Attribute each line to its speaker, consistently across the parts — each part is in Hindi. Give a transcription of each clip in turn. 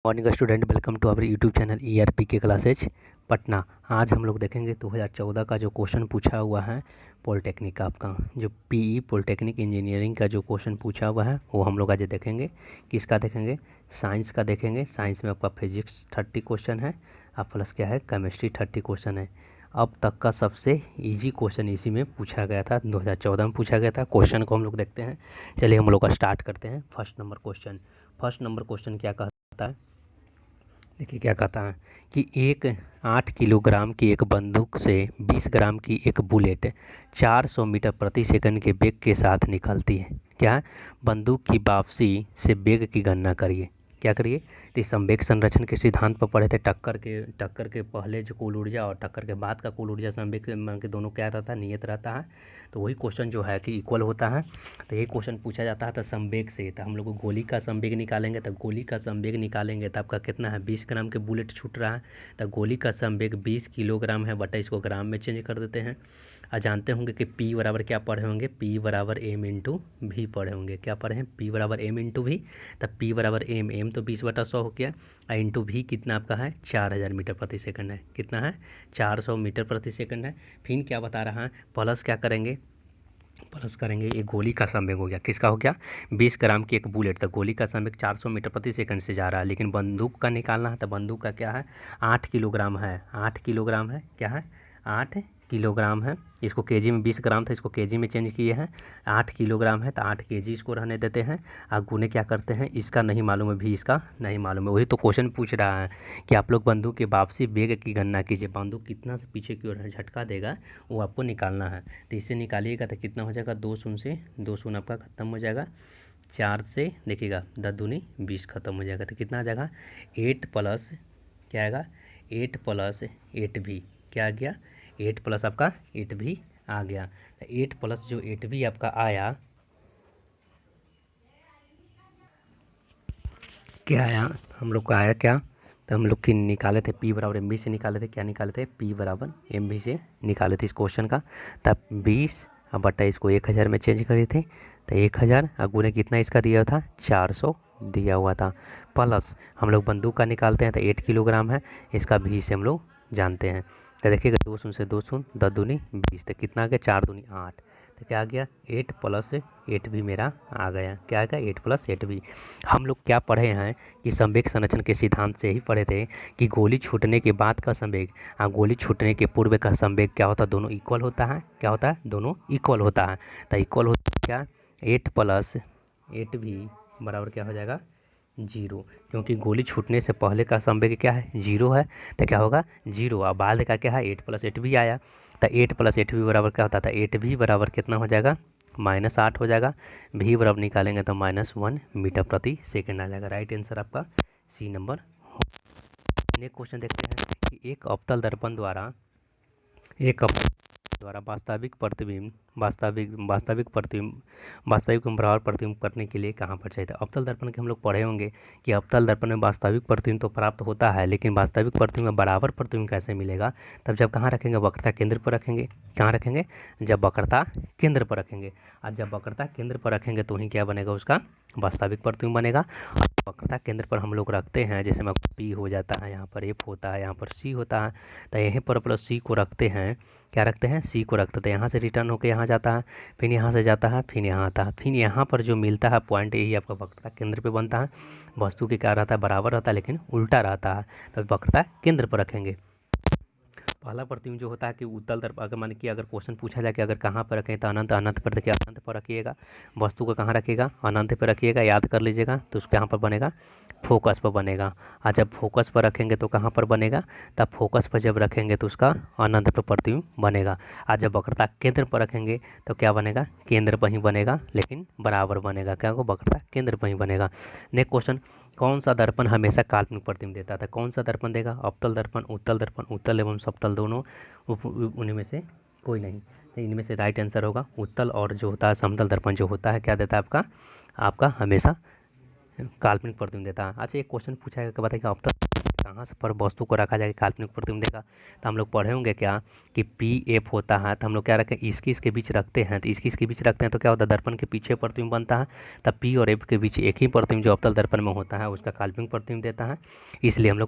Speaker 1: Morning student, welcome to our YouTube channel ERPK classes Patna. आज हम लोग देखेंगे 2014 का जो क्वेश्चन पूछा हुआ है पॉलिटेक्निक का, आपका जो PE पॉलिटेक्निक इंजीनियरिंग का जो क्वेश्चन पूछा हुआ है वो हम लोग आज देखेंगे। किसका देखेंगे? साइंस का देखेंगे। साइंस में आपका फिजिक्स 30 क्वेश्चन है, अब प्लस क्या है केमिस्ट्री 30 क्वेश्चन है। अब तक का सबसे ईजी क्वेश्चन इसी में पूछा गया था, 2014 में पूछा गया था। क्वेश्चन को हम लोग देखते हैं। चलिए हम लोग का स्टार्ट करते हैं। फर्स्ट नंबर क्वेश्चन क्या कहता है? देखिए क्या कहता है कि एक 8 किलोग्राम की एक बंदूक से 20 ग्राम की एक बुलेट 400 मीटर प्रति सेकंड के वेग के साथ निकलती है। क्या है? बंदूक की वापसी से वेग की गणना करिए। क्या करिए? तो संवेग संरक्षण के सिद्धांत पर पढ़े थे। टक्कर के पहले जो कुल ऊर्जा और टक्कर के बाद का कुल ऊर्जा संवेग के दोनों क्या रहता है? नियत रहता है। तो वही क्वेश्चन जो है कि इक्वल होता है। तो ये क्वेश्चन पूछा जाता है तो संवेग से, तो हम लोग गोली का संवेग निकालेंगे। तो गोली का संवेग निकालेंगे तो आपका कितना है? 20 ग्राम के बुलेट छूट रहा है, तो गोली का संवेग 20 किलोग्राम है, बटा इसको ग्राम में चेंज कर देते हैं। और जानते होंगे कि P बराबर क्या पढ़े होंगे? P बराबर M इंटू भी पढ़े होंगे। क्या पढ़े हैं? P बराबर M इंटू भी। तब P बराबर M तो 20/100 हो गया, और इंटू भी कितना आपका है? 4000 मीटर प्रति सेकंड है। कितना है? 400 मीटर प्रति सेकंड है। फिर क्या बता रहा है? प्लस क्या करेंगे? प्लस करेंगे, ये गोली का संवेग हो गया। किसका हो गया? 20 ग्राम की एक बुलेट, तो गोली का संवेग 400 मीटर प्रति सेकंड से जा रहा है, लेकिन बंदूक का निकालना है। तो बंदूक का क्या है? 8 किलोग्राम है। 8 किलोग्राम है। क्या है? 8 किलोग्राम है। इसको केजी में 20 ग्राम था, इसको केजी में चेंज किए हैं। 8 किलोग्राम है तो 8 केजी इसको रहने देते हैं। और गुने क्या करते हैं? इसका नहीं मालूम है, भी इसका नहीं मालूम है। वही तो क्वेश्चन पूछ रहा है कि आप लोग बंदूक के वापसी वेग की गणना कीजिए। बंदूक कितना से पीछे की ओर झटका देगा वो आपको निकालना है। तो इससे निकालिएगा तो कितना हो जाएगा? 2 शून्य से 2 शून्य आपका खत्म हो जाएगा। 4 से देखिएगा 10 दूनी 20 खत्म हो जाएगा। तो कितना आ जाएगा? 8 प्लस क्या आएगा? 8 प्लस 8 भी क्या आ गया? 8 प्लस आपका 8 भी आ गया। तो 8 प्लस जो 8 भी आपका आया, क्या आया हम लोग का? आया क्या? तो हम लोग की निकाले थे P बराबर MV से निकाले थे। क्या निकाले थे? P बराबर MV से निकाले थे इस क्वेश्चन का। तब 20 अब बटा इसको 1000 में चेंज करे थे, तो 1000 और गुने कितना इसका दिया था? 400 दिया हुआ था। प्लस हम लोग बंदूक का निकालते हैं तो 8 किलोग्राम है, इसका भी से हम लोग जानते हैं। तो देखिएगा 2 शून्य से 2 शून्य 10 दूनी 20, तो कितना आ गया? 4 दूनी 8। तो क्या आ गया? 8 प्लस 8 भी मेरा आ गया। क्या आ गया? 8 प्लस 8 भी। हम लोग क्या पढ़े हैं कि संवेग संरक्षण के सिद्धांत से ही पढ़े थे कि गोली छूटने के बाद का संवेग और गोली छूटने के पूर्व का संवेग क्या होता है? दोनों इक्वल होता है। क्या होता है? दोनों इक्वल होता है। तो इक्वल होता है क्या? 8 प्लस 8 भी बराबर क्या हो जाएगा? 0, क्योंकि गोली छूटने से पहले का संवेग क्या है? 0 है। तो क्या होगा? 0। और बाद का क्या है? 8 प्लस 8 भी आया। तो 8 प्लस 8 भी बराबर क्या होता था? 8 भी बराबर कितना हो जाएगा? -8 हो जाएगा। भी बराबर निकालेंगे तो -1 मीटर प्रति सेकंड आ जाएगा। राइट आंसर आपका C नंबर। नेक्स्ट क्वेश्चन देखते हैं कि एक अवतल दर्पण द्वारा वास्तविक बराबर प्रतिबिंब करने के लिए कहाँ पर चाहिए था? अवतल दर्पण के हम लोग पढ़े होंगे कि अवतल दर्पण में वास्तविक प्रतिबिंब तो प्राप्त होता है, लेकिन वास्तविक प्रतिबिंब में बराबर प्रतिबिंब कैसे मिलेगा? तब जब कहाँ रखेंगे? वक्रता केंद्र पर रखेंगे। कहाँ रखेंगे? जब वक्रता केंद्र पर रखेंगे। और जब वक्रता केंद्र पर रखेंगे तो ही क्या बनेगा? उसका वास्तविक प्रतिबिंब बनेगा। वक्रता केंद्र पर हम लोग रखते हैं, जैसे में P हो जाता है, यहाँ पर F होता है, यहाँ पर C होता है, तो यहीं पर प्लस C को रखते हैं। क्या रखते हैं? C को रखते हैं। यहाँ से रिटर्न होकर यहाँ जाता है, फिर यहाँ से जाता है, फिर यहाँ आता है, फिर यहाँ पर जो मिलता है पॉइंट, यही आपका वक्रता केंद्र पे बनता है। वस्तु के क्या रहता है? बराबर रहता है, लेकिन उल्टा रहता है। तो वक्रता केंद्र पर रखेंगे। पहला प्रतिबिंब जो होता है कि उत्तल दर्पण, अगर मान कि अगर क्वेश्चन पूछा जाए कि अगर कहाँ पर रखें तो अनंत पर, देखिए अनंत पर रखिएगा। वस्तु को कहाँ रखिएगा? अनंत पर रखिएगा, याद कर लीजिएगा। तो उसके यहाँ पर बनेगा फोकस पर बनेगा। और जब फोकस पर रखेंगे तो कहाँ पर बनेगा? तब फोकस पर जब रखेंगे तो उसका अनंत पर प्रतिबिंब बनेगा। और जब वक्रता केंद्र पर रखेंगे तो क्या बनेगा? केंद्र पर ही बनेगा, लेकिन बराबर बनेगा। क्या होगा? वक्रता केंद्र पर ही बनेगा। नेक्स्ट क्वेश्चन, कौन सा दर्पण हमेशा काल्पनिक प्रतिबिंब देता था? कौन सा दर्पण देगा? अवतल दर्पण, उत्तल एवं समतल दोनों, उन्हीं में से कोई नहीं। तो इनमें से राइट आंसर होगा उत्तल, और जो होता है समतल दर्पण जो होता है क्या देता है? आपका हमेशा काल्पनिक प्रतिबिंब देता है। अच्छा, एक क्वेश्चन पूछा है कि बताइए अवतल कहाँ से पर वस्तु को रखा जाएगा काल्पनिक प्रतिबिंब देखा, तो हम लोग पढ़े होंगे क्या कि पी एफ होता है, तो हम लोग क्या रखें इसके बीच रखते हैं, तो इसके बीच रखते हैं तो क्या होता है दर्पण के पीछे प्रतिबिंब बनता है, तब पी और एफ के बीच एक ही प्रतिबिंब जो अवतल दर्पण में होता है उसका काल्पनिक प्रतिबिंब देता है। इसलिए हम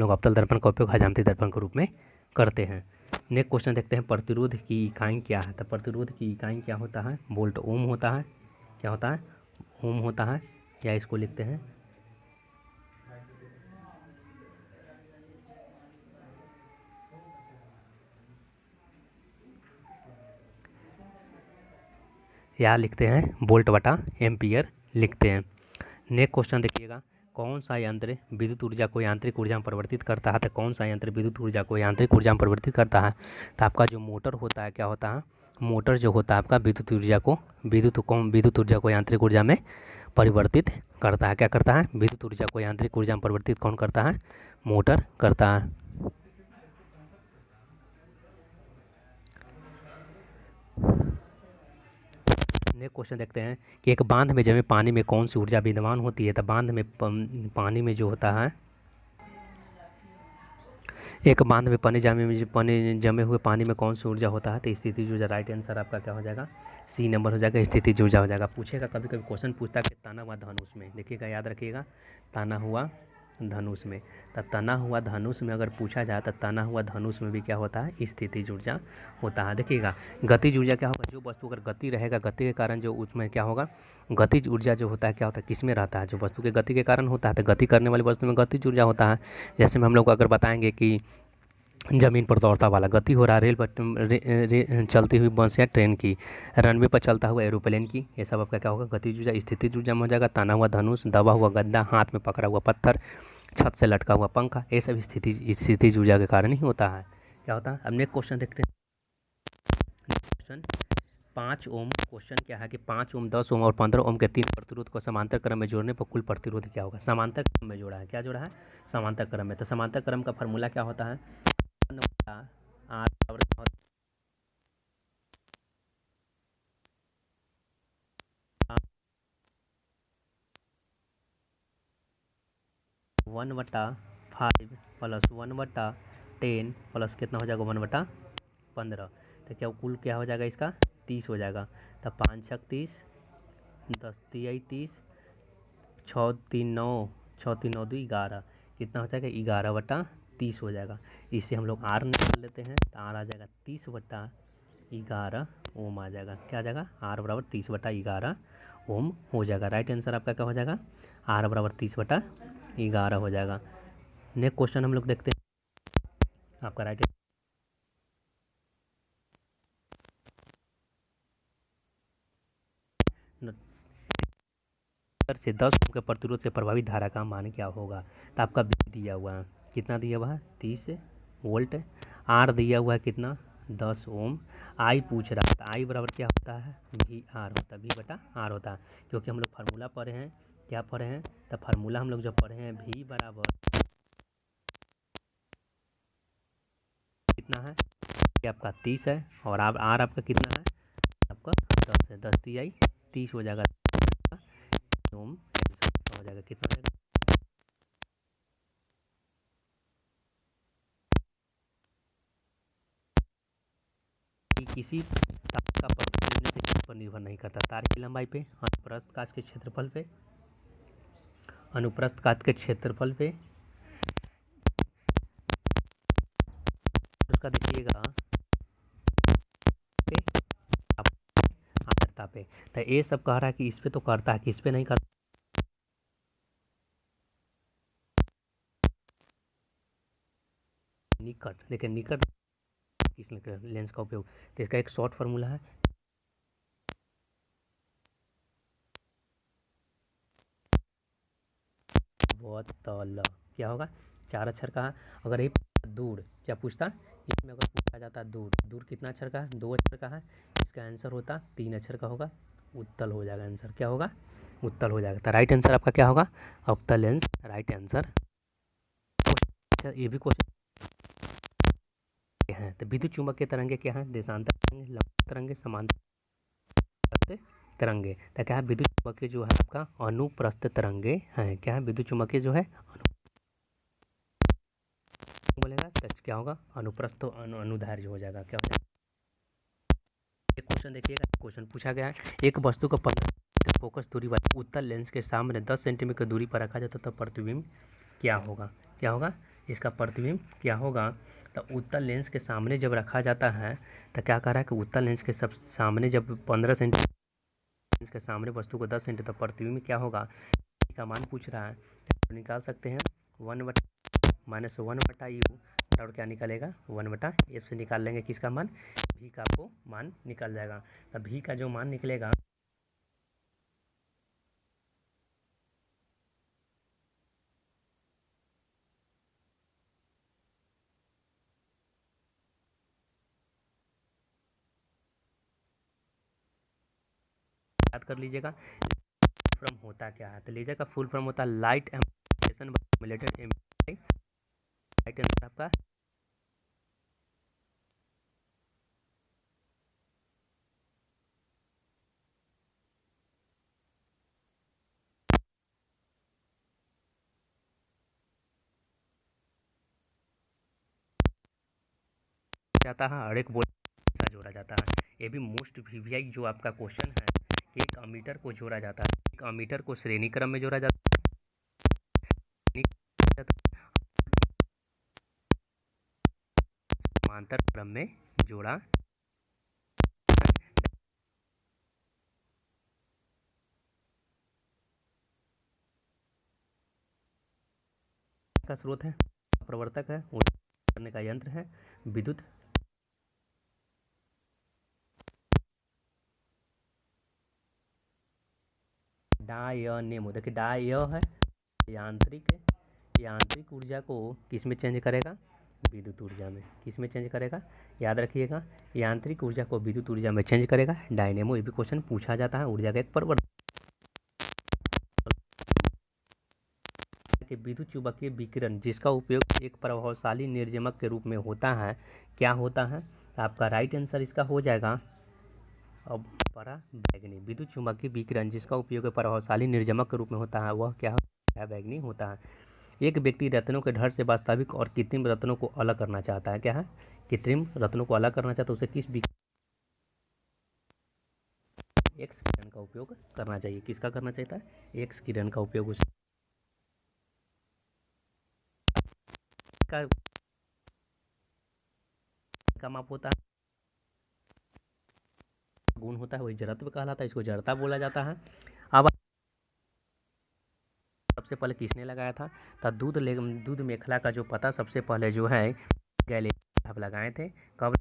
Speaker 1: लोग अवतल दर्पण का उपयोग हजामती दर्पण के रूप में करते हैं। नेक्स्ट क्वेश्चन देखते हैं, प्रतिरोध की इकाई क्या है। तो प्रतिरोध की इकाई क्या होता है, वोल्ट ओम होता है। क्या होता है, ओम होता है, या इसको लिखते हैं या लिखते हैं वोल्ट बटा एम्पियर लिखते हैं। नेक्स्ट क्वेश्चन देखिएगा, कौन सा यंत्र विद्युत ऊर्जा को यांत्रिक ऊर्जा में परिवर्तित करता है। तो कौन सा यंत्र विद्युत ऊर्जा को यांत्रिक ऊर्जा में परिवर्तित करता है, तो आपका जो मोटर होता है क्या होता है, मोटर जो होता है आपका विद्युत ऊर्जा को यांत्रिक ऊर्जा में परिवर्तित करता है। क्या करता है, विद्युत ऊर्जा को यांत्रिक ऊर्जा में परिवर्तित कौन करता है, मोटर करता है। नेक्स्ट क्वेश्चन देखते हैं कि एक बांध में जमे पानी में कौन सी ऊर्जा विद्यमान होती है। तो बांध में पानी में जो होता है, एक बांध में पानी जमे हुए पानी में कौन सी ऊर्जा होता है, तो स्थितिज ऊर्जा। राइट आंसर आपका क्या हो जाएगा, सी नंबर हो जाएगा, स्थितिज ऊर्जा हो जाएगा। पूछेगा कभी कभी क्वेश्चन पूछता है कि तना हुआ धनुष में, देखिएगा याद रखिएगा, तना हुआ धनुष में, तो तना हुआ धनुष में अगर पूछा जाए तो तना हुआ धनुष में भी क्या होता है, स्थितिज ऊर्जा होता है। देखिएगा गतिज ऊर्जा क्या होगा, जो वस्तु अगर गति रहेगा, गति के कारण जो उसमें क्या होगा, गतिज ऊर्जा जो होता है क्या होता है, किस में रहता है, जो वस्तु के गति के कारण होता है, तो गति करने वाली वस्तु में गतिज ऊर्जा होता है। जैसे में हम लोग अगर बताएंगे कि ज़मीन पर दौड़ता वाला, गति हो रहा है रेल पर चलती हुई बस या ट्रेन की, रनवे पर चलता हुआ एरोप्लेन की, ये सब आपका क्या होगा, गतिज ऊर्जा। स्थितिज ऊर्जा में हो जाएगा तना हुआ धनुष, दबा हुआ गद्दा, हाथ में पकड़ा हुआ पत्थर, छत से लटका हुआ पंखा, ये सब स्थितिज ऊर्जा के कारण ही होता है। क्या होता है, अब नेक्स्ट क्वेश्चन देखते हैं। क्वेश्चन 5 ओम, क्वेश्चन क्या है कि 5 ओम, 10 ओम और 15 ओम के 3 प्रतिरोध को समांतर क्रम में जोड़ने पर कुल प्रतिरोध क्या होगा। समांतर क्रम में जोड़ा है, क्या जोड़ा है, समांतर क्रम में। तो समांतर क्रम का फार्मूला क्या होता है, आर बराबर 1/5 प्लस 1/10 प्लस कितना हो जाएगा 1/15। तो क्या कुल क्या हो जाएगा इसका 30 हो जाएगा। तो 5 छक 30, 10 तिया 30, 6 3 9, 6 3 9 2 11, कितना हो जाएगा 11/30 हो जाएगा। इससे हम लोग आर निकाल लेते हैं, तो आर आ जाएगा 30/11 ओम आ जाएगा। क्या आ जाएगा, आर बराबर 30/11 ओम हो जाएगा। राइट आंसर आपका क्या हो जाएगा, आर बराबर 30/11 हो जाएगा। नेक्स्ट क्वेश्चन हम लोग देखते हैं, आपका राइट से 10 ओम के प्रतिरोध से प्रभावित धारा का मान क्या होगा। तो आपका बी दिया हुआ है, कितना दिया हुआ है 30 वोल्ट, आर दिया हुआ है कितना 10 ओम, आई पूछ रहा था, आई बराबर क्या होता है वी आर होता है, वी बटा आर होता है। क्योंकि हम लोग फार्मूला पढ़े हैं, क्या पढ़े हैं, तो फार्मूला हम लोग जो पढ़े हैं वी बराबर कितना है, ये आपका 30 है, और आप आर आपका कितना है, आपका 10 है, 10 तिया 30 हो जाएगा ओम हो जाएगा, कितना हो जाएगा। किसी तार का प्रतिबिंब से किस पर निर्भर नहीं करता, तार की लंबाई पे, अनुप्रस्थ काट के क्षेत्रफल पे, अनुप्रस्थ काट के क्षेत्रफल पे, उसका देखिएगा पे आर्द्रता पे। तो ये सब कह रहा है कि इस पे तो करता है, किस पे नहीं करता, निकट। देखिए निकट किस लेंस का उपयोग, तो इसका एक शॉर्ट फार्मूला है, तल, क्या होगा 4 अक्षर का है। अगर ये दूर क्या पूछता, इसमें अगर पूछा जाता दूर, दूर कितना अक्षर का है 2 अक्षर का है, इसका आंसर होता 3 अक्षर का होगा, उत्तल हो जाएगा आंसर, क्या होगा उत्तल हो जाएगा। तो राइट आंसर आपका क्या होगा, अवतल लेंस राइट आंसर। ये भी क्वेश्चन हैं, तो विद्युत चुंबकीय तरंगे क्या हैं, देशांतर तरंगे, लंब तरंगे, समांतर तरंगे। तो क्या है विद्युत चुंबकीय जो है आपका अनुप्रस्थ तरंगे हैं, क्या है विद्युत चुंबकीय जो है बोलेगा तो क्या होगा, अनुप्रस्थ अनुदैर्घ्य हो जाएगा। क्या हो जाएगा? एक क्वेश्चन देखिएगा, क्वेश्चन पूछा गया है, एक वस्तु को 15 फोकस दूरी वाले उत्तल लेंस के सामने 10 सेंटीमीटर की दूरी पर रखा जाता तो प्रतिबिंब क्या होगा? क्या होगा इसका प्रतिबिंब क्या होगा? तो उत्तल लेंस के सामने जब रखा जाता है तो क्या कह रहा है कि उत्तल लेंस के सब सामने जब 15 सेंटीमीटर लेंस के सामने वस्तु को 10 सेंटीमीटर तो प्रतिबिंब क्या होगा का मान पूछ रहा है। तो निकाल सकते हैं 1/-1/u और क्या निकलेगा 1/f से निकाल लेंगे किसका मान, भी का आपको मान निकल जाएगा। तो भी का जो मान निकलेगा याद कर लीजिएगा, फॉर्म होता क्या है। तो लेजर का फुल फॉर्म होता है light amplification by simulated image. Light answer आपका जाता है और एक बोल जोड़ा जाता है। ये भी मोस्ट वीवीआई जो आपका क्वेश्चन है कि एक अमीटर को जोड़ा जाता है, एक अमीटर को श्रेणी क्रम में जोड़ा जाता है, समांतर क्रम में जोड़ा का स्रोत है, प्रवर्तक है, करने का यंत्र है, विद्युत डायनेमो। देखिए डाय है यांत्रिक ऊर्जा को किस में चेंज करेगा, विद्युत ऊर्जा में। किस में चेंज करेगा, याद रखिएगा, यांत्रिक ऊर्जा को विद्युत ऊर्जा में चेंज करेगा डायनेमो। ये भी क्वेश्चन पूछा जाता है, ऊर्जा का एक परिवर्तन कि विद्युत चुंबकीय विकिरण जिसका उपयोग एक प्रभावशाली निर्जमक के रूप में होता है, क्या होता है। आपका राइट आंसर इसका हो जाएगा अब पराबैंगनी। विद्युत चुंबकीय विकिरण जिसका उपयोग प्रभावशाली निर्जमक के रूप में होता है वह क्या पराबैंगनी होता है। एक व्यक्ति रत्नों के ढेर से वास्तविक और कृत्रिम रत्नों को अलग करना चाहता है। क्या है, कृत्रिम रत्नों को अलग करना चाहता है, उसे किस एक्स किरण का उपयोग करना चाहिए। किसका करना चाहिए, एक्स किरण का उपयोग उस का माप होता है, गुण होता है, वही जड़त्व कहलाता है, इसको जड़ता बोला जाता है। अब सबसे पहले किसने लगाया था, तो दूध मेखला का जो पता सबसे पहले जो है गैलीलियो साहब लगाए थे। कब,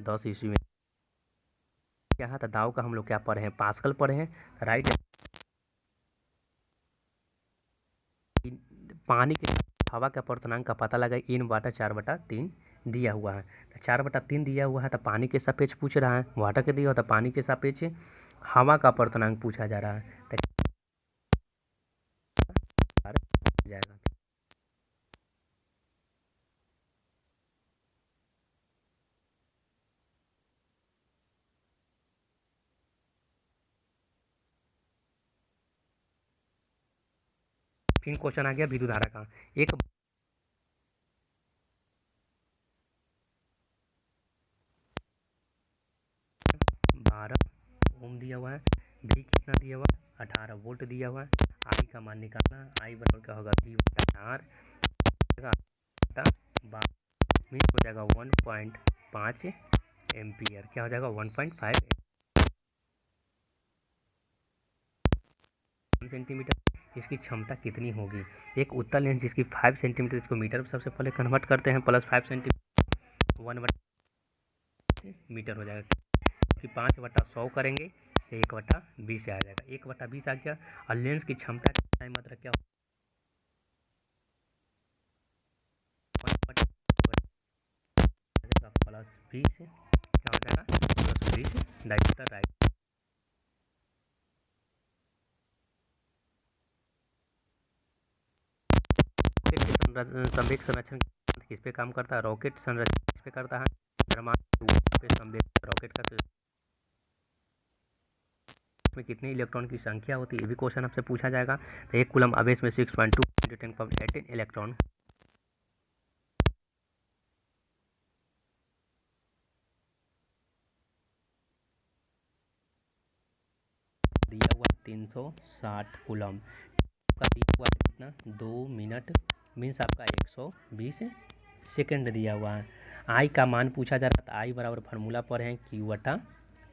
Speaker 1: 10 ईस्वी में। क्या था दाव का हम लोग क्या पढ़े हैं, पास्कल पढ़े हैं, राइट। पानी के हवा के अपर्तनांक का पता लगा N/4/3 दिया हुआ है। तो 4/3 दिया हुआ है तो पानी के सापेक्ष पूछ रहा है, वाटर के दिया हुआ तो पानी के सापेक्ष हवा का अपर्तनांक पूछा जा रहा है तो जाएगा। फिर क्वेश्चन आ गया विद्युत धारा का। एक 12 ओम दिया हुआ है, भी कितना दिया हुआ 18 वोल्ट दिया हुआ है। आई का मान निकालना, आई बराबर क्या होगा V/R मीन्स हो जाएगा 1.5 एम्पियर। क्या हो जाएगा 1.5 सेंटीमीटर। इसकी क्षमता कितनी होगी, एक उत्तल लेंस जिसकी 5 सेंटीमीटर, इसको मीटर में सबसे पहले कन्वर्ट करते हैं, +5 सेंटीमीटर 1/मीटर हो जाएगा। कि 5/100 करेंगे तो 1/20 आ जाएगा, 1/20 आ गया। और लेंस की क्षमता मात्रा क्या +20 क्या हो जाएगा +20 डायमीटर राइट। संवेग संरक्षण किस पे काम करता है, रॉकेट संरक्षण किस पे करता है, द्रव्यमान पे संवेग रॉकेट का में कितने इलेक्ट्रॉन की संख्या होती है, ये भी क्वेश्चन आपसे पूछा जाएगा। तो 1 कूलम आवेश में 6.2 × 10⁻18 इलेक्ट्रॉन दिया हुआ 360 कूलम का दिया हुआ कितना 2 मिनट मीन्स आपका 120 सेकंड दिया हुआ है। आई का मान पूछा जा रहा था, आई बराबर फार्मूला पर है क्यू बटा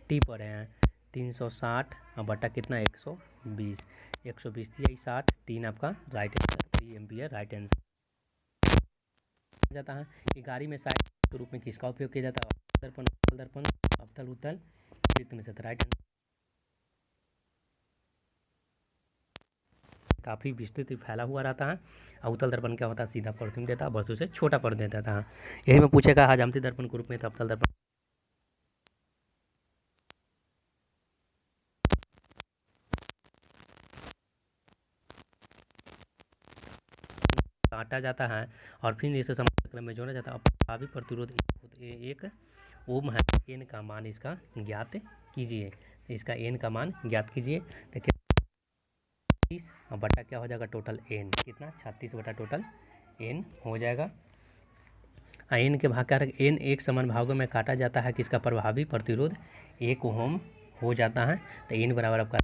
Speaker 1: टी पर है 360 और बटा कितना 120 दिया 60 3 आपका right answer 3 ampere right answer जाता है। कि गाड़ी में साइड के रूप में किसका उपयोग किया जाता है, दर्पण दर्पण अवतल उत्तल वृत्त में से राइट आंसर। काफ़ी विस्तृत फैला हुआ रहता है। अवतल दर्पण क्या होता है, सीधा प्रतिबिंब देता है, वस्तु से छोटा प्रतिबिंब देता है। यही में पूछेगा हजामती दर्पण के रूप में, तो अवतल दर्पण काटा जाता है और फिर इसे समांतर में जोड़ा जाता है। प्रभावी प्रतिरोध 1 ओम है। एन का मान इसका ज्ञात कीजिए, इसका एन का मान ज्ञात कीजिए। तो 36 और बटा क्या हो जाएगा टोटल एन, कितना 36 बटा टोटल एन हो जाएगा। एन के भाग कारक एन एक समान भागों में काटा जाता है, किसका प्रभावी प्रतिरोध 1 ओम हो जाता है। तो एन बराबर आपका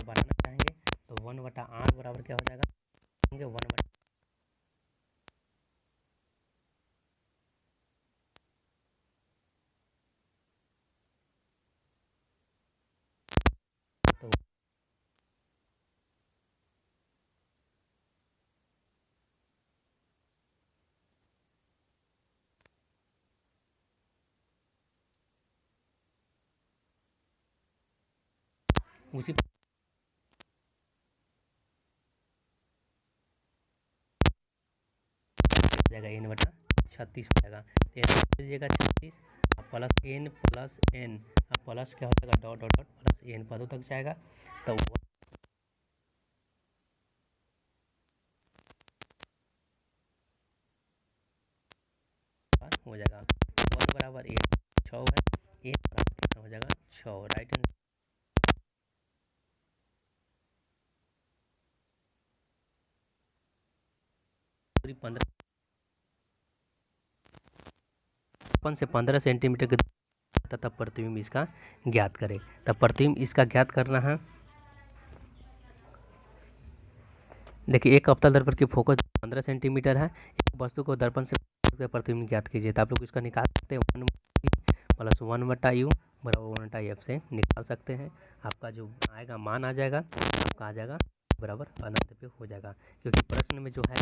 Speaker 1: बनाना चाहेंगे तो 1/8 बराबर क्या हो जाएगा 1/8 तो उसी जाएगा n/36 हो जाएगा। तो लीजिएगा 36 प्लस n अब प्लस क्या हो जाएगा dot dot dot plus n पदों तक जाएगा। तो हो जाएगा 1 बराबर 8 6 है, एन बराबर कितना हो जाएगा 6 राइट आंसर। 15 से 15 सेंटीमीटर के तब प्रतिबिंब इसका ज्ञात करें। तब प्रतिबिंब इसका ज्ञात करना है। देखिए एक अवतल दर्पण की फोकस 15 सेंटीमीटर है। एक वस्तु को दर्पण से प्रतिबिंब ज्ञात कीजिए। तो आप लोग इसका निकाल सकते हैं 1 प्लस 1/u बराबर 1/f से निकाल सकते हैं। आपका जो आएगा मान आ जाएगा, आपका आ जाएगा बराबर अनंत पे हो जाएगा, क्योंकि प्रश्न में जो है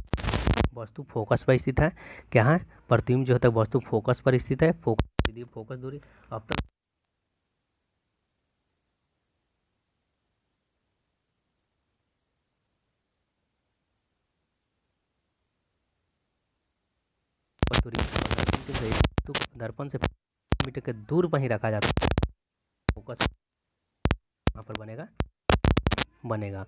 Speaker 1: वस्तु फोकस पर स्थित है। क्या है प्रतिबिंब जो होता है वस्तु फोकस पर स्थित है। फोकस दूरी अवतल दर्पण से मीटर के दूर पर ही रखा जाता है। फोकस वहाँ पर बनेगा।